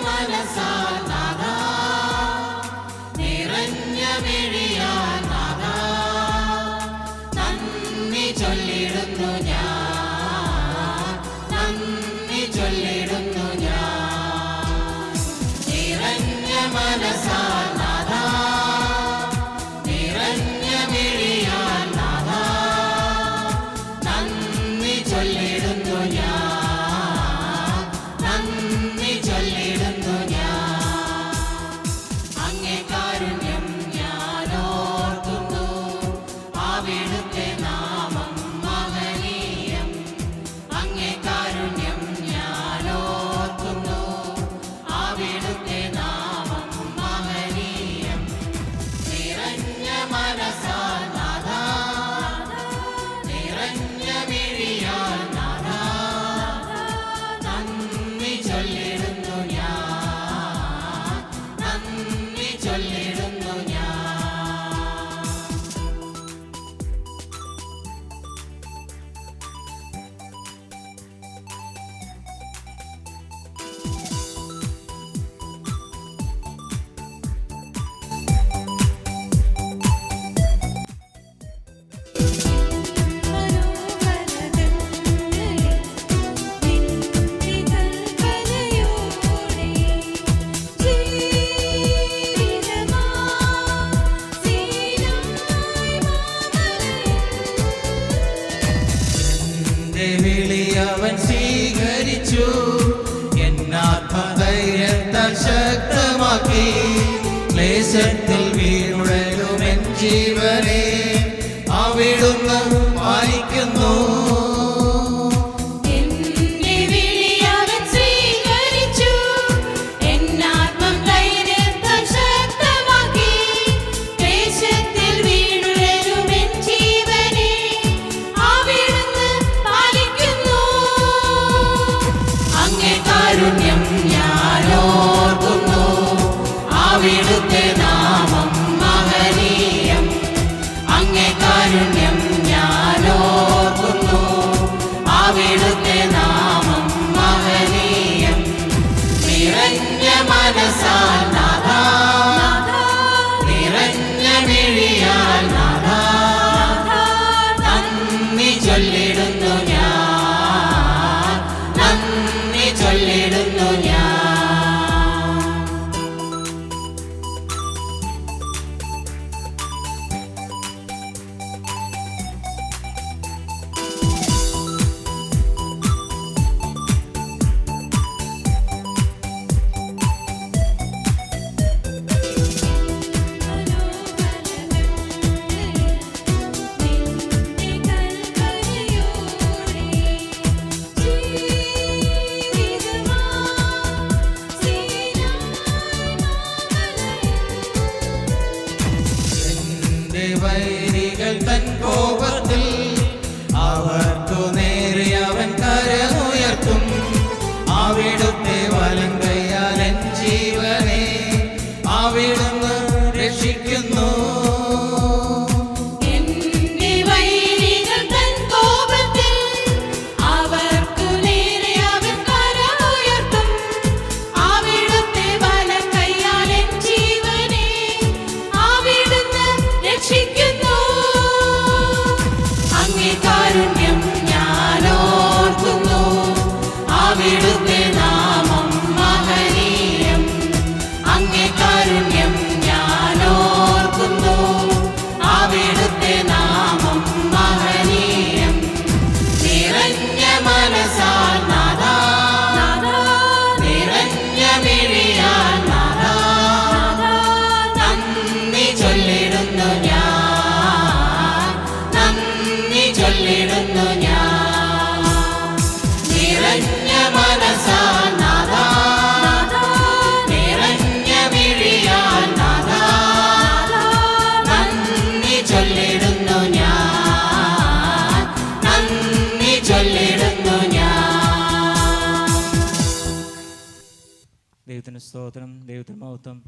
മനസാൽ നാഥാ, നിറഞ്ഞ മിഴിയാൽ നാഥാ, നന്ദി ചൊല്ലിടുന്നു ഞാൻ, നന്ദി ചൊല്ലിടുന്നു ഞാൻ. നിറഞ്ഞ മനസാൽ നാഥാ, നിറഞ്ഞ മിഴിയാൽ നാഥാ, നന്ദി ചൊല്ലിടുന്നു ഞാൻ, നന്ദി ചൊല്ലിടുന്നു ഞാൻ. അങ്ങേ കാരുണ്യം ഞാൻ ഓർക്കുന്നു, അവിടുത്തെ നാമം മഹനീയം. അങ്ങേ കാരുണ്യം ഞാൻ ഓർക്കുന്നു, അവിടുത്തെ നാമം മഹനീയം. നിറഞ്ഞ മനസാൽ നാഥാ, നിറഞ്ഞ മിഴിയാൽ നാഥാ, നന്ദി ചൊല്ലിടുന്നു ഞാൻ, നന്ദി ചൊല്ലിടുന്നു ഞാൻ. എന്റെ വിളി അവൻ സ്വീകരിച്ചു, എന്നാത്മധൈര്യത്താൽ ശക്തമാക്കി. ക്ലേശത്തിൽ വീണുഴലും എൻ ജീവനെ അവിടുന്ന് പാലിക്കുന്നു. എന്നെ വിളി അവൻ സ്വീകരിച്ചു, എന്നാത്മം ധൈര്യത്താൽ ശക്തമാക്കി. ക്ലേശത്തിൽ വീണുഴലും എൻ ജീവനെ അവിടുന്ന് പാലിക്കുന്നു. അങ്ങേ കാരുണ്യം ഞാൻ ഓർക്കുന്നു, അവിടുത്തെ നാമം മഹനീയം. അങ്ങേ കാരുണ്യം ഞാൻ ഓർക്കുന്നു, അവിടുത്തെ നാമം മഹനീയം. നിറഞ്ഞ മനസാൽ നാഥാ, നിറഞ്ഞ മിഴിയാൽ നാഥാ, നന്ദി ചൊല്ലിടുന്നു ഞാൻ, നന്ദി ചൊല്ലിടുന്നു ഞാൻ. എന്റെ വൈരികൾ തൻ കോപത്തിൽ അവർക്കു നേരെ അവൻ കരമുയർത്തും. അവിടുത്തെ വലങ്കയ്യാൽ എൻ ജീവനെ അവിടുന്ന് രക്ഷിക്കുന്നു. എന്റെ വൈരികൾ തൻ കോപത്തിൽ അവർക്കു നേരെ അവൻ കരമുയർത്തും. അവിടുത്തെ വലങ്കയ്യാൽ എൻ ജീവനെ അവിടുന്ന് രക്ഷിക്കുന്നു. അങ്ങേ കാരുണ്യം ഞാൻ ഓർക്കുന്നു, അവിടുത്തെ നാമം മഹനീയം. അങ്ങേ കാരുണ്യം ഞാൻ ഓർക്കുന്നു, അവിടുത്തെ നാമം മഹനീയം. നിറഞ്ഞ മനസാൽ നാഥാ, നിറഞ്ഞ മിഴിയാൽ നാഥാ, നന്ദി ചൊല്ലിടുന്നു ഞാൻ, നന്ദി ചൊല്ലിടുന്നു ഞാൻ. നിറഞ്ഞ മനസാൽ നാഥാ, നിറഞ്ഞ മിഴിയാൽ നാഥാ, നന്ദി ചൊല്ലിടുന്നു ഞാൻ, നന്ദി ചൊല്ലിടുന്നു ഞാൻ. ദൈവത്തിന് സ്തോത്രം, ദൈവത്തിന് മഹത്വം.